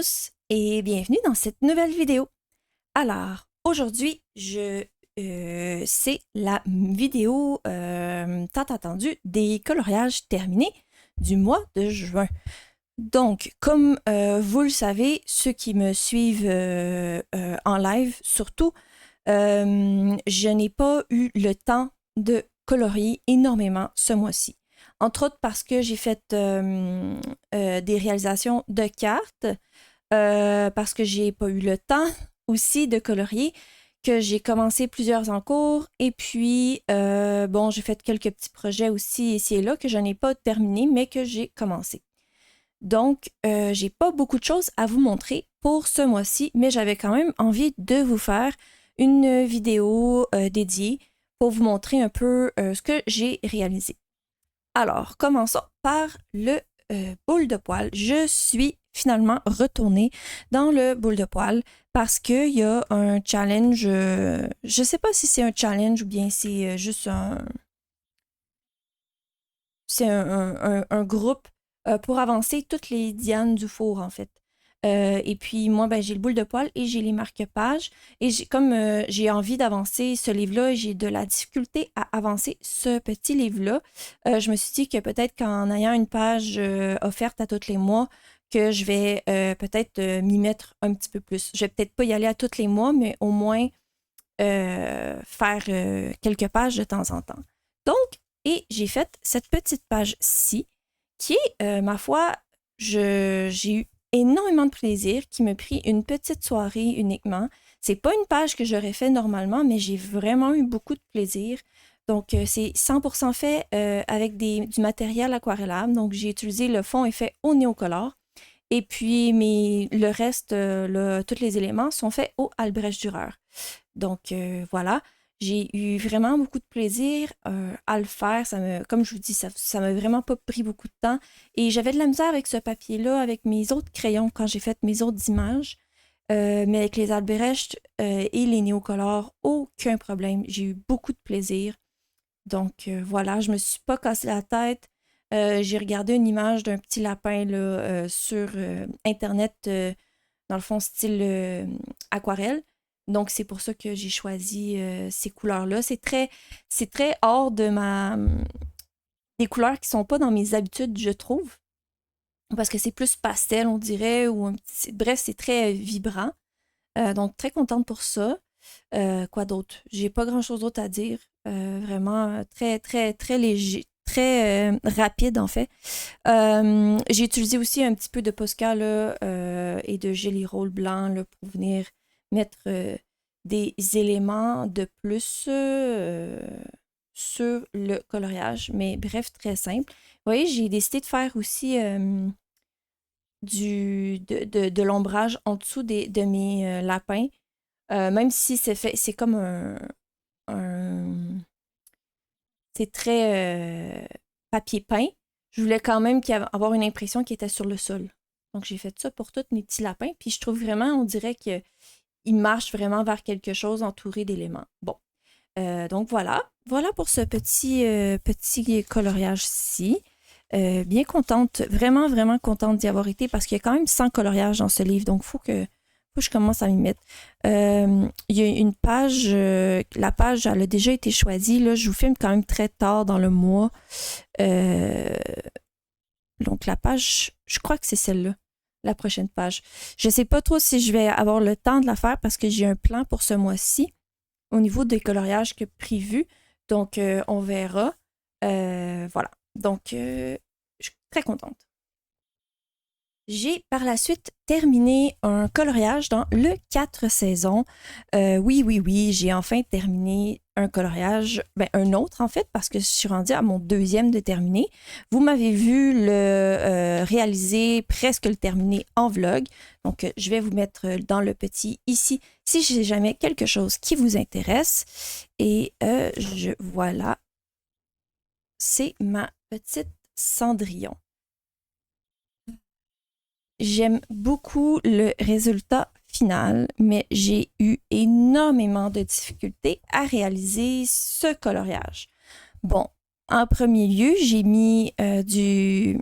tous et bienvenue dans cette nouvelle vidéo. Alors, aujourd'hui, c'est la vidéo tant attendue des coloriages terminés du mois de juin. Donc, comme vous le savez, ceux qui me suivent en live surtout, je n'ai pas eu le temps de colorier énormément ce mois-ci. Entre autres parce que j'ai fait des réalisations de cartes, parce que j'ai pas eu le temps aussi de colorier, que j'ai commencé plusieurs en cours, et puis, j'ai fait quelques petits projets aussi ici et là que je n'ai pas terminé, mais que j'ai commencé. Donc, j'ai pas beaucoup de choses à vous montrer pour ce mois-ci, mais j'avais quand même envie de vous faire une vidéo dédiée pour vous montrer un peu ce que j'ai réalisé. Alors, commençons par le boule de poil. Je suis finalement retournée dans le boule de poil parce qu'il y a un challenge. Je ne sais pas si c'est un challenge ou bien c'est juste un groupe pour avancer toutes les Dianes du four, en fait. Et puis, moi, j'ai le boule de poil et j'ai les marque-pages. Et comme j'ai envie d'avancer ce livre-là et j'ai de la difficulté à avancer ce petit livre-là, je me suis dit que peut-être qu'en ayant une page offerte à tous les mois, que je vais peut-être m'y mettre un petit peu plus. Je vais peut-être pas y aller à tous les mois, mais au moins faire quelques pages de temps en temps. Donc, et j'ai fait cette petite page-ci qui est, ma foi, j'ai eu énormément de plaisir, qui m'a pris une petite soirée uniquement. C'est pas une page que j'aurais fait normalement, mais j'ai vraiment eu beaucoup de plaisir. Donc, c'est 100% fait avec du matériel aquarellable. Donc, j'ai utilisé le fond effet au Neocolor. Et puis, le reste, tous les éléments sont faits au Albrecht Dürer. Donc, voilà. J'ai eu vraiment beaucoup de plaisir à le faire. Comme je vous dis, ça m'a vraiment pas pris beaucoup de temps. Et j'avais de la misère avec ce papier-là, avec mes autres crayons quand j'ai fait mes autres images. Mais avec les Albrecht et les Neocolor, aucun problème. J'ai eu beaucoup de plaisir. Donc voilà, je me suis pas cassé la tête. J'ai regardé une image d'un petit lapin là, sur Internet, dans le fond, style aquarelle. Donc, c'est pour ça que j'ai choisi ces couleurs-là. C'est très hors de des couleurs qui sont pas dans mes habitudes, je trouve. Parce que c'est plus pastel, on dirait, bref, c'est très vibrant. Donc, très contente pour ça. Quoi d'autre? J'ai pas grand-chose d'autre à dire. Vraiment très, très, très léger, très rapide, en fait. J'ai utilisé aussi un petit peu de Posca là, et de Jelly Roll blanc là, pour venir mettre des éléments de plus sur le coloriage. Mais bref, très simple. Vous voyez, j'ai décidé de faire aussi de l'ombrage en dessous de mes lapins. Même si c'est comme un c'est très papier peint, je voulais quand même avoir une impression qui était sur le sol. Donc, j'ai fait ça pour tous mes petits lapins. Puis, je trouve vraiment, on dirait qu'ils marchent vraiment vers quelque chose entouré d'éléments. Bon. Donc, voilà. Voilà pour ce petit coloriage-ci. Bien contente, vraiment, vraiment contente d'y avoir été parce qu'il y a quand même 100 coloriages dans ce livre. Donc, faut que je commence à m'y mettre. Il y a une page, la page, elle a déjà été choisie. Là, je vous filme quand même très tard dans le mois. Donc, la page, je crois que c'est celle-là, la prochaine page. Je ne sais pas trop si je vais avoir le temps de la faire parce que j'ai un plan pour ce mois-ci au niveau des coloriages que prévu. Donc, on verra. Voilà. Donc, je suis très contente. J'ai par la suite terminé un coloriage dans le 4 saisons. Oui, j'ai enfin terminé un coloriage, un autre en fait, parce que je suis rendue à mon deuxième de terminé. Vous m'avez vu le réaliser, presque le terminer en vlog. Donc, je vais vous mettre dans le petit ici si j'ai jamais quelque chose qui vous intéresse. Et voilà, c'est ma petite Cendrillon. J'aime beaucoup le résultat final, mais j'ai eu énormément de difficultés à réaliser ce coloriage. Bon, en premier lieu, j'ai mis du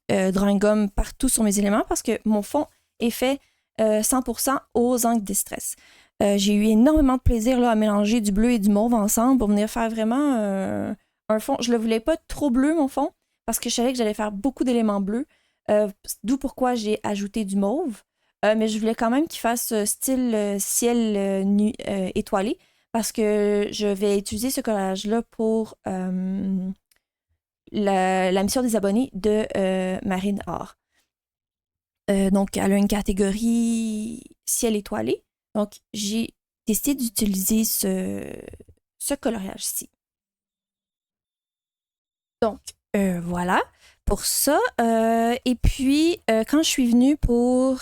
drawing gum partout sur mes éléments parce que mon fond est fait 100% aux encres Distress. J'ai eu énormément de plaisir là, à mélanger du bleu et du mauve ensemble pour venir faire vraiment un fond. Je le voulais pas trop bleu, mon fond, parce que je savais que j'allais faire beaucoup d'éléments bleus, d'où pourquoi j'ai ajouté du mauve. Mais je voulais quand même qu'il fasse style ciel étoilé, parce que je vais utiliser ce collage-là pour la mission des abonnés de Marine Or. Donc, elle a une catégorie ciel étoilé. Donc, j'ai décidé d'utiliser ce coloriage-ci. Donc, voilà pour ça. Et puis, quand je suis venue pour,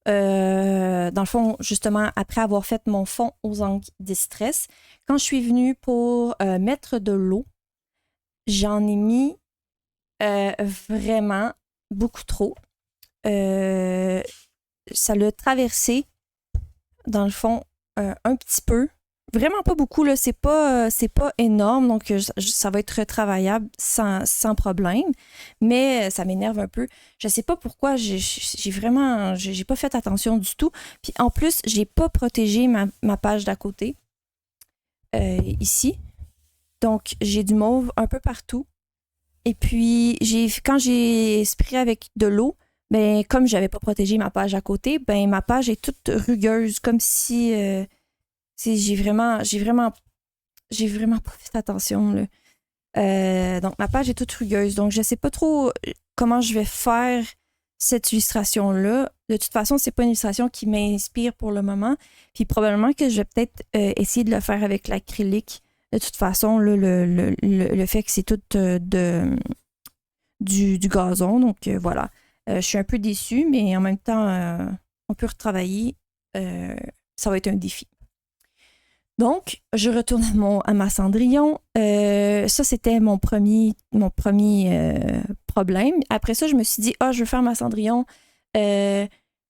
dans le fond, justement, après avoir fait mon fond aux encres Distress, quand je suis venue pour mettre de l'eau, j'en ai mis vraiment beaucoup trop. Ça l'a traversé, dans le fond, un petit peu. Vraiment pas beaucoup, là. C'est pas énorme, donc ça va être retravaillable sans problème. Mais ça m'énerve un peu. Je sais pas pourquoi, j'ai pas fait attention du tout. Puis en plus, j'ai pas protégé ma page d'à côté, ici. Donc, j'ai du mauve un peu partout. Et puis, quand j'ai sprayé avec de l'eau, ben, comme j'avais pas protégé ma page à côté, ben, ma page est toute rugueuse, comme si j'ai vraiment pas fait attention, là. Donc, ma page est toute rugueuse. Donc, je sais pas trop comment je vais faire cette illustration-là. De toute façon, c'est pas une illustration qui m'inspire pour le moment. Puis, probablement que je vais peut-être essayer de le faire avec l'acrylique. De toute façon, là, le fait que c'est tout du gazon. Donc, voilà. Je suis un peu déçue, mais en même temps, on peut retravailler. Ça va être un défi. Donc, je retourne à ma Cendrillon. Ça, c'était mon premier problème. Après ça, je me suis dit, je veux faire ma Cendrillon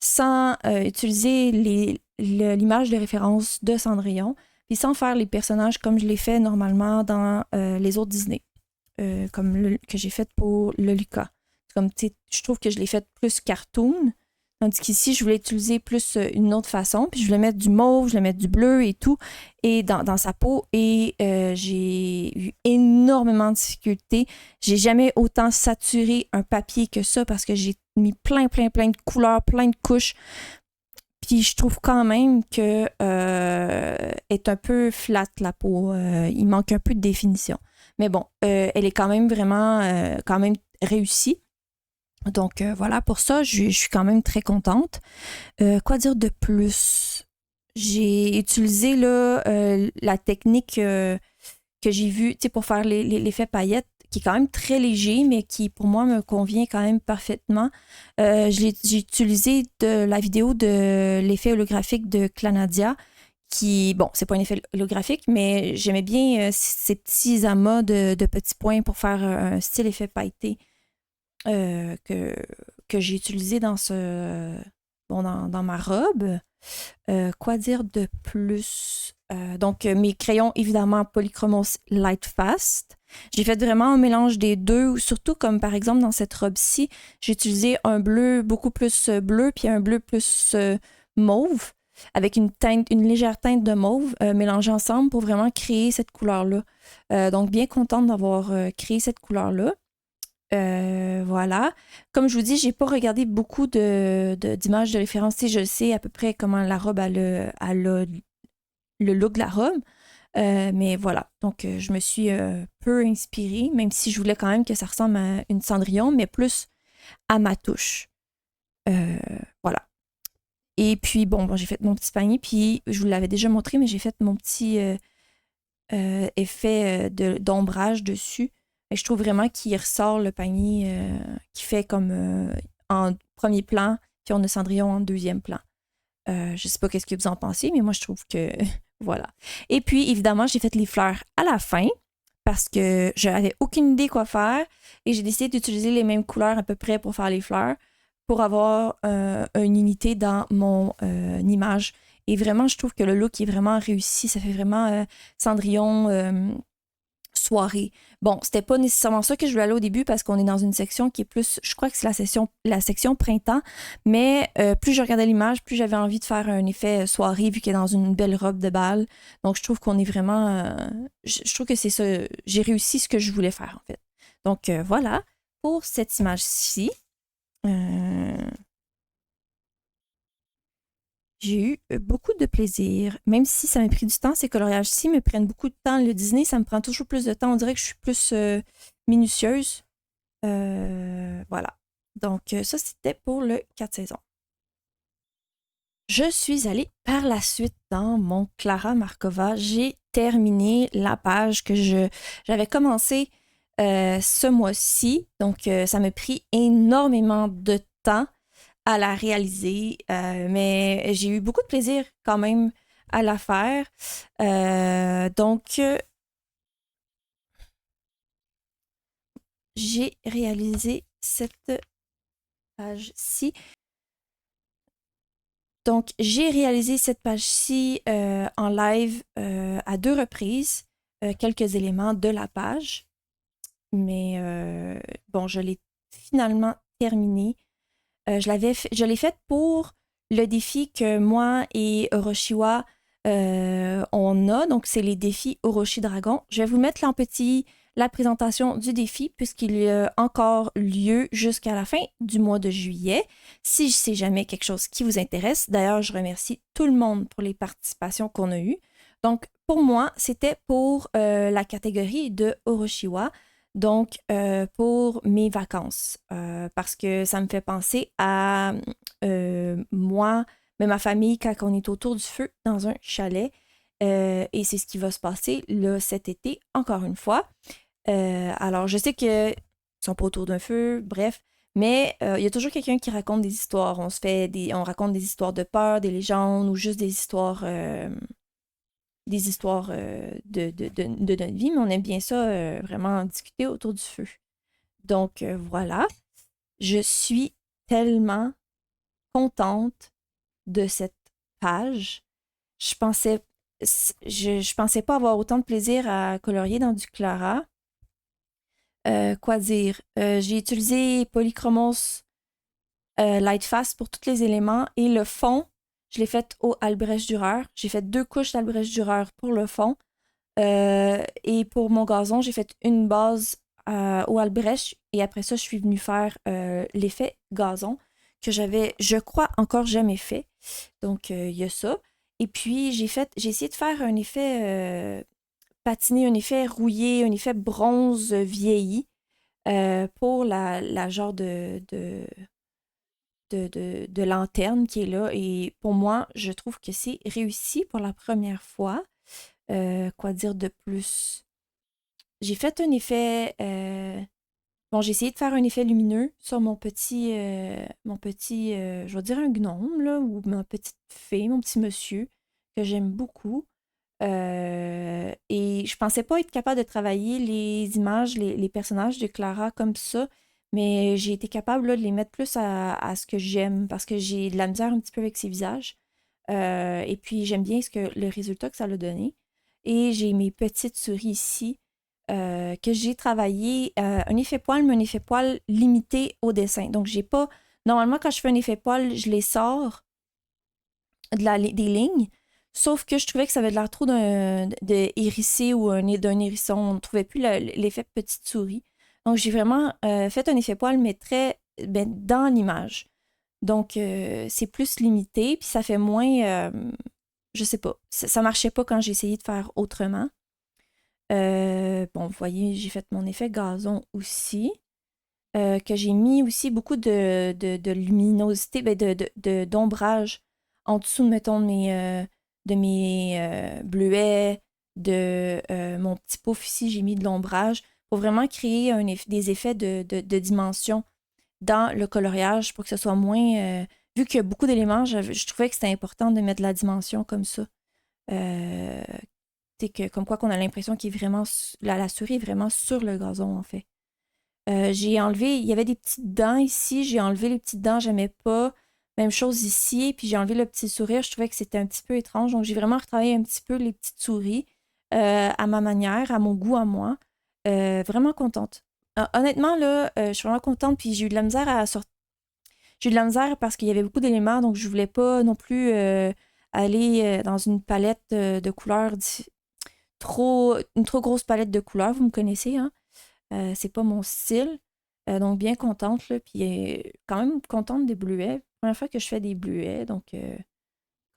sans utiliser l'image de référence de Cendrillon, puis sans faire les personnages comme je l'ai fait normalement dans les autres Disney, comme que j'ai fait pour le Lucas. Comme, je trouve que je l'ai fait plus cartoon, tandis qu'ici, je voulais utiliser plus une autre façon, puis je voulais mettre du mauve, je voulais mettre du bleu et tout, et dans sa peau, et j'ai eu énormément de difficultés. J'ai jamais autant saturé un papier que ça, parce que j'ai mis plein de couleurs, plein de couches. Puis je trouve quand même que est un peu flat la peau. Il manque un peu de définition. Mais bon, elle est quand même vraiment quand même réussie. Donc voilà, pour ça, je suis quand même très contente. Quoi dire de plus? J'ai utilisé là, la technique que j'ai vue pour faire l'effet paillettes, qui est quand même très léger, mais qui, pour moi, me convient quand même parfaitement. J'ai utilisé la vidéo de l'effet holographique de Clanadia, qui, bon, c'est pas un effet holographique, mais j'aimais bien ces petits amas de petits points pour faire un style effet pailleté que j'ai utilisé dans dans ma robe. Quoi dire de plus? Donc, mes crayons, évidemment, Polychromos Light Fast. J'ai fait vraiment un mélange des deux, surtout comme par exemple dans cette robe-ci, j'ai utilisé un bleu beaucoup plus bleu, puis un bleu plus mauve, avec une légère teinte de mauve mélangée ensemble pour vraiment créer cette couleur-là. Donc, bien contente d'avoir créé cette couleur-là. Voilà. Comme je vous dis, j'ai pas regardé beaucoup d'images de référence. Je sais à peu près comment la robe a le look de la robe. Mais voilà. Donc, je me suis peu inspirée, même si je voulais quand même que ça ressemble à une Cendrillon, mais plus à ma touche. Voilà. Et puis, bon, j'ai fait mon petit panier, puis je vous l'avais déjà montré, mais j'ai fait mon petit effet d'ombrage dessus. Et je trouve vraiment qu'il ressort le panier qui fait comme en premier plan, puis on a Cendrillon en deuxième plan. Je sais pas qu'est-ce que vous en pensez, mais moi, je trouve que voilà. Et puis, évidemment, j'ai fait les fleurs à la fin parce que je n'avais aucune idée quoi faire et j'ai décidé d'utiliser les mêmes couleurs à peu près pour faire les fleurs pour avoir une unité dans mon image. Et vraiment, je trouve que le look est vraiment réussi. Ça fait vraiment Cendrillon soirée. Bon, c'était pas nécessairement ça que je voulais aller au début parce qu'on est dans une section qui est plus, je crois que c'est la section printemps, mais plus je regardais l'image, plus j'avais envie de faire un effet soirée vu qu'elle est dans une belle robe de bal. Donc je trouve qu'on est vraiment, je trouve que c'est ça, j'ai réussi ce que je voulais faire en fait. Donc voilà pour cette image-ci. Euh, J'ai eu beaucoup de plaisir, même si ça m'a pris du temps. Ces coloriages-ci me prennent beaucoup de temps. Le Disney, ça me prend toujours plus de temps. On dirait que je suis plus minutieuse. Voilà. Donc, ça, c'était pour le 4 saisons. Je suis allée par la suite dans mon Clara Markova. J'ai terminé la page que j'avais commencé ce mois-ci. Donc, ça m'a pris énormément de temps à la réaliser, mais j'ai eu beaucoup de plaisir quand même à la faire. Donc, j'ai réalisé cette page-ci. Donc, j'ai réalisé cette page-ci en live à 2 reprises, quelques éléments de la page. Mais bon, je l'ai finalement terminée. Je l'ai faite pour le défi que moi et Oroshiwa on a. Donc, c'est les défis Orochi Dragon. Je vais vous mettre là en petit la présentation du défi puisqu'il y a encore lieu jusqu'à la fin du mois de juillet. Si c'est jamais quelque chose qui vous intéresse, d'ailleurs, je remercie tout le monde pour les participations qu'on a eues. Donc, pour moi, c'était pour la catégorie de Oroshiwa. Donc, pour mes vacances, parce que ça me fait penser à moi, mais ma famille, quand on est autour du feu dans un chalet. Et c'est ce qui va se passer là, cet été, encore une fois. Alors, je sais qu'ils ne sont pas autour d'un feu, bref, mais il y a toujours quelqu'un qui raconte des histoires. On raconte des histoires de peur, des légendes ou juste des histoires de notre vie, mais on aime bien ça, vraiment discuter autour du feu. Donc voilà, je suis tellement contente de cette page. Je pensais, je pensais pas avoir autant de plaisir à colorier dans du Clara. Quoi dire? J'ai utilisé Polychromos Lightfast pour tous les éléments et le fond, je l'ai fait au Albrecht Dürer. J'ai fait 2 couches d'Albrecht Dürer pour le fond. Et pour mon gazon, j'ai fait une base au Albrecht et après ça, je suis venue faire l'effet gazon que j'avais, je crois, encore jamais fait. Donc, il y a ça. Et puis, j'ai essayé de faire un effet patiné, un effet rouillé, un effet bronze vieilli pour la genre de lanterne qui est là. Et pour moi, je trouve que c'est réussi pour la première fois. Quoi dire de plus? J'ai fait un effet. Bon, j'ai essayé de faire un effet lumineux sur mon petit, je vais dire un gnome, là, ou ma petite fée, mon petit monsieur, que j'aime beaucoup. Et je pensais pas être capable de travailler les images, les personnages de Clara comme ça, mais j'ai été capable là, de les mettre plus à ce que j'aime parce que j'ai de la misère un petit peu avec ses visages. Et puis j'aime bien le résultat que ça a donné. Et j'ai mes petites souris ici que j'ai travaillé un effet poil, mais un effet poil limité au dessin. Donc j'ai pas. Normalement, quand je fais un effet poil, je les sors des lignes. Sauf que je trouvais que ça avait de l'air trop de hérissé ou d'un hérisson. On ne trouvait plus l'effet petite souris. Donc, j'ai vraiment fait un effet poil, mais très dans l'image. Donc, c'est plus limité, puis ça fait moins... je sais pas. Ça marchait pas quand j'ai essayé de faire autrement. Bon, vous voyez, j'ai fait mon effet gazon aussi. Que j'ai mis aussi beaucoup de luminosité, d'ombrage en dessous, mettons, de mes bleuets, de mon petit pouf ici, j'ai mis de l'ombrage pour vraiment créer des effets de dimension dans le coloriage pour que ce soit moins... vu qu'il y a beaucoup d'éléments, je trouvais que c'était important de mettre de la dimension comme ça. Comme quoi qu'on a l'impression qu'il est vraiment... La souris est vraiment sur le gazon, en fait. J'ai enlevé, il y avait des petites dents ici, j'ai enlevé les petites dents, j'aimais pas. Même chose ici, puis j'ai enlevé le petit sourire, je trouvais que c'était un petit peu étrange. Donc j'ai vraiment retravaillé un petit peu les petites souris à ma manière, à mon goût à moi. Vraiment contente. Honnêtement, là, je suis vraiment contente, puis j'ai eu de la misère à sortir. J'ai eu de la misère parce qu'il y avait beaucoup d'éléments, donc je voulais pas non plus aller dans une palette de couleurs, une trop grosse palette de couleurs, vous me connaissez, hein? C'est pas mon style. Donc bien contente, là, puis quand même contente des bleuets. Première fois que je fais des bleuets, donc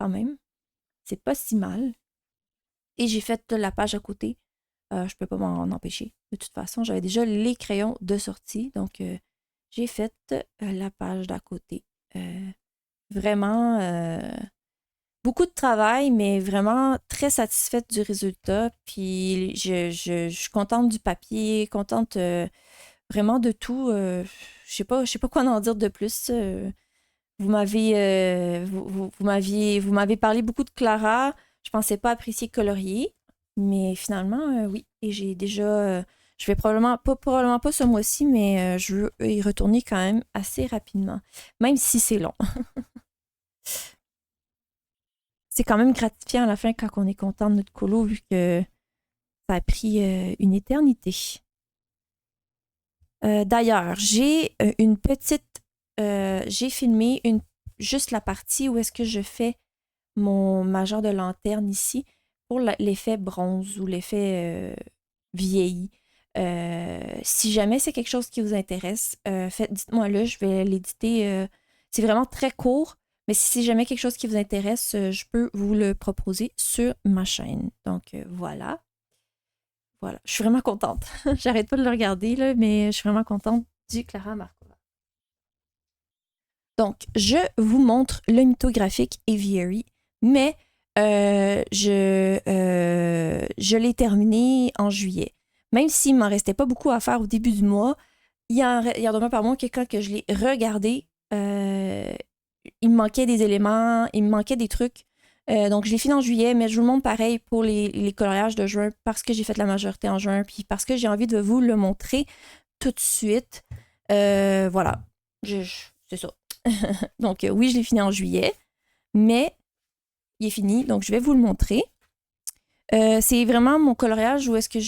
quand même, c'est pas si mal. Et j'ai fait la page à côté. Je peux pas m'en empêcher. De toute façon, j'avais déjà les crayons de sortie, donc j'ai fait la page d'à côté. Vraiment beaucoup de travail, mais vraiment très satisfaite du résultat. Puis je suis contente du papier, contente vraiment de tout. Je sais pas quoi en dire de plus. Vous m'avez parlé beaucoup de Clara. Je pensais pas apprécier colorier, mais finalement, oui. Et j'ai déjà, je vais probablement pas ce mois-ci, mais je veux y retourner quand même assez rapidement, même si c'est long. C'est quand même gratifiant à la fin quand on est content de notre colo, vu que ça a pris une éternité. D'ailleurs, j'ai une petite, j'ai filmé juste la partie où est-ce que je fais mon majeur de lanterne ici pour l'effet bronze ou l'effet vieilli. Si jamais c'est quelque chose qui vous intéresse, dites-moi là, je vais l'éditer. C'est vraiment très court, mais si c'est jamais quelque chose qui vous intéresse, je peux vous le proposer sur ma chaîne. Donc voilà. Voilà. Je suis vraiment contente. J'arrête pas de le regarder, là, mais je suis vraiment contente du Clara Markova. Donc, je vous montre le mythographique Aviary, mais je l'ai terminé en juillet. Même s'il m'en restait pas beaucoup à faire au début du mois, il y en demeure par mois que quand que je l'ai regardé, il me manquait des éléments, il me manquait des trucs. Donc, je l'ai fini en juillet, mais je vous le montre pareil pour les coloriages de juin parce que j'ai fait la majorité en juin, puis parce que j'ai envie de vous le montrer tout de suite. Voilà. C'est ça. Donc, oui, je l'ai fini en juillet, mais il est fini, donc je vais vous le montrer. C'est vraiment mon coloriage où est-ce que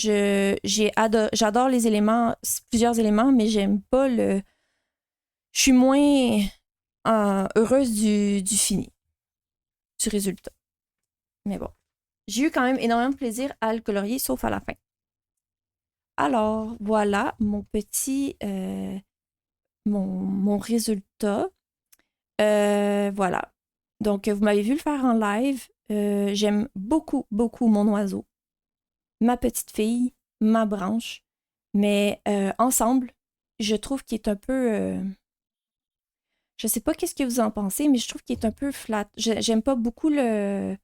j'adore les éléments, plusieurs éléments, mais j'aime pas le. Je suis moins heureuse du fini, du résultat. Mais bon, j'ai eu quand même énormément de plaisir à le colorier, sauf à la fin. Alors, voilà mon petit. Mon résultat. Voilà. Donc, vous m'avez vu le faire en live. J'aime beaucoup, beaucoup mon oiseau, ma petite fille, ma branche. Mais ensemble, je trouve qu'il est un peu. Je sais pas qu'est-ce que vous en pensez, mais je trouve qu'il est un peu flat. J'aime pas beaucoup le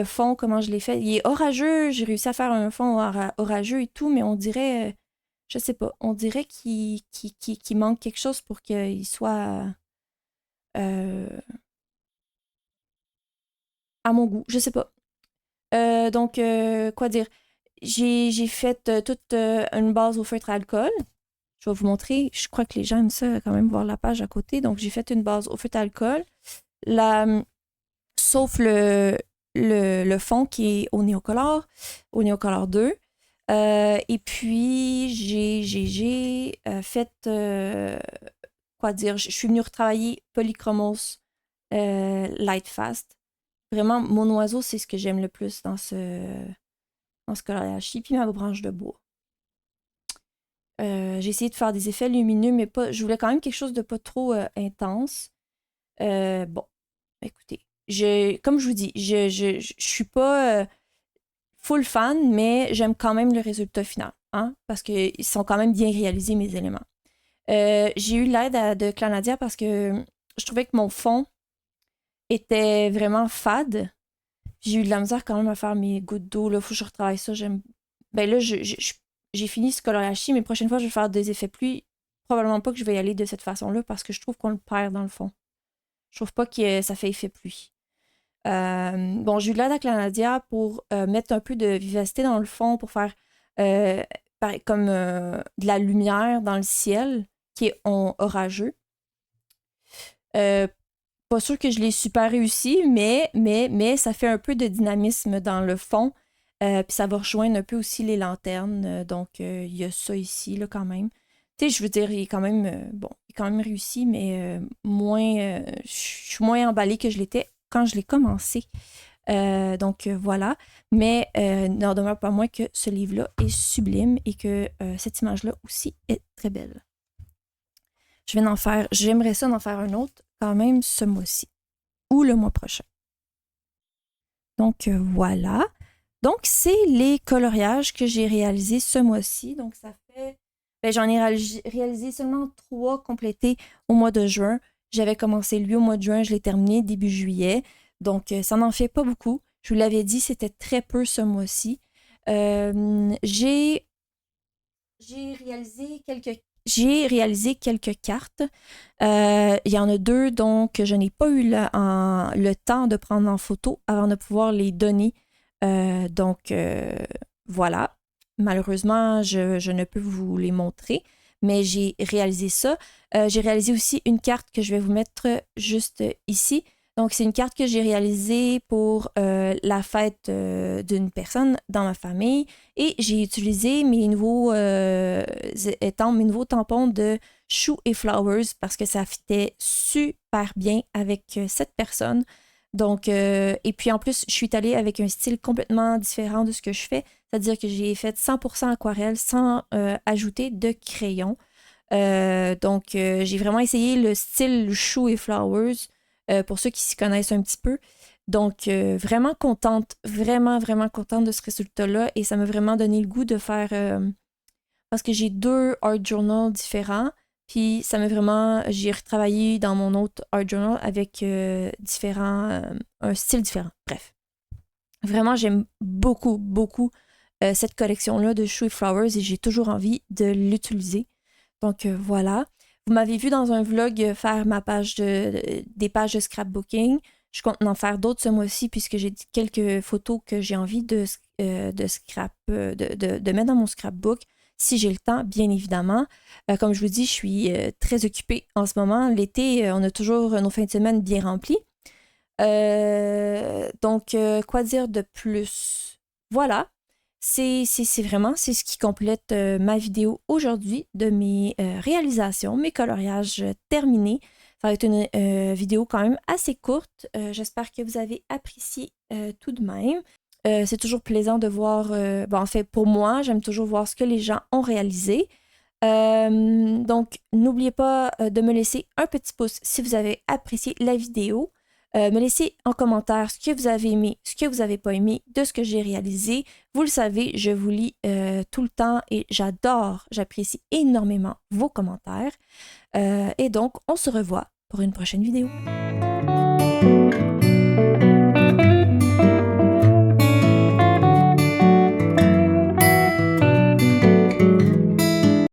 fond, comment je l'ai fait. Il est orageux, j'ai réussi à faire un fond orageux et tout, mais on dirait. Je sais pas, on dirait qu'il manque quelque chose pour qu'il soit. Euh, à mon goût, je sais pas. Donc, quoi dire? J'ai fait toute une base au feutre à alcool. Je vais vous montrer. Je crois que les gens aiment ça quand même voir la page à côté. Donc, j'ai fait une base au feutre à alcool. La, sauf le fond qui est au Néocolor 2. Et puis, j'ai fait, quoi dire? Je suis venue retravailler Polychromos Light Fast. Vraiment, mon oiseau, c'est ce que j'aime le plus dans ce coloriage-ci, puis ma branche de bois. J'ai essayé de faire des effets lumineux, mais pas. Je voulais quand même quelque chose de pas trop intense. Bon, écoutez, comme je vous dis, je suis pas full fan, mais j'aime quand même le résultat final, hein, parce qu'ils sont quand même bien réalisés, mes éléments. J'ai eu l'aide de Clanadia parce que je trouvais que mon fond était vraiment fade. J'ai eu de la misère quand même à faire mes gouttes d'eau. Là, faut que je retravaille ça. Ben là, j'ai fini ce coloriage-ci, mais prochaine fois, je vais faire des effets pluie. Probablement pas que je vais y aller de cette façon-là parce que je trouve qu'on le perd dans le fond. Je trouve pas que ça fait effet pluie. Bon, j'ai eu de l'aide à Clanadia pour mettre un peu de vivacité dans le fond, pour faire comme de la lumière dans le ciel qui est orageux. Pas sûr que je l'ai super réussi, mais ça fait un peu de dynamisme dans le fond. Puis ça va rejoindre un peu aussi les lanternes. Donc, il y a ça ici, là, quand même. Tu sais, je veux dire, il est quand même, bon, il est quand même réussi, mais je suis moins emballée que je l'étais quand je l'ai commencé. Donc, voilà. Mais n'en demeure pas moins que ce livre-là est sublime et que cette image-là aussi est très belle. J'aimerais ça d'en faire un autre quand même ce mois-ci ou le mois prochain. Donc, voilà. Donc, c'est les coloriages que j'ai réalisés ce mois-ci. Donc, ça fait... Ben, j'en ai réalisé seulement 3 complétés au mois de juin. J'avais commencé lui au mois de juin, je l'ai terminé début juillet. Donc, ça n'en fait pas beaucoup. Je vous l'avais dit, c'était très peu ce mois-ci. J'ai réalisé quelques cartes. Il y en a 2 donc je n'ai pas eu le temps de prendre en photo avant de pouvoir les donner. Donc voilà. Malheureusement, je ne peux vous les montrer, mais j'ai réalisé ça. J'ai réalisé aussi une carte que je vais vous mettre juste ici. Donc, c'est une carte que j'ai réalisée pour la fête d'une personne dans ma famille. Et j'ai utilisé mes nouveaux tampons de Shoe et Flowers parce que ça fitait super bien avec cette personne. Donc, et puis en plus, je suis allée avec un style complètement différent de ce que je fais. C'est-à-dire que j'ai fait 100% aquarelle sans ajouter de crayon. Donc, j'ai vraiment essayé le style Shoe et Flowers pour ceux qui s'y connaissent un petit peu. Donc, vraiment contente, vraiment, vraiment contente de ce résultat-là. Et ça m'a vraiment donné le goût de faire... parce que j'ai 2 art journals différents. Puis, ça m'a vraiment... J'ai retravaillé dans mon autre art journal avec un style différent. Bref. Vraiment, j'aime beaucoup, beaucoup cette collection-là de Shoe et Flowers et j'ai toujours envie de l'utiliser. Donc, voilà. Vous m'avez vu dans un vlog faire des pages de scrapbooking. Je compte en faire d'autres ce mois-ci puisque j'ai quelques photos que j'ai envie de mettre dans mon scrapbook si j'ai le temps, bien évidemment. Comme je vous dis, je suis très occupée en ce moment. L'été, on a toujours nos fins de semaine bien remplies. Donc, quoi dire de plus? Voilà. C'est ce qui complète ma vidéo aujourd'hui de mes réalisations, mes coloriages terminés. Ça va être une vidéo quand même assez courte. J'espère que vous avez apprécié tout de même. C'est toujours plaisant de voir, en fait, pour moi, j'aime toujours voir ce que les gens ont réalisé. Donc, n'oubliez pas de me laisser un petit pouce si vous avez apprécié la vidéo. Me laissez en commentaire ce que vous avez aimé, ce que vous n'avez pas aimé de ce que j'ai réalisé. Vous le savez, je vous lis tout le temps et j'apprécie énormément vos commentaires. Et donc, on se revoit pour une prochaine vidéo.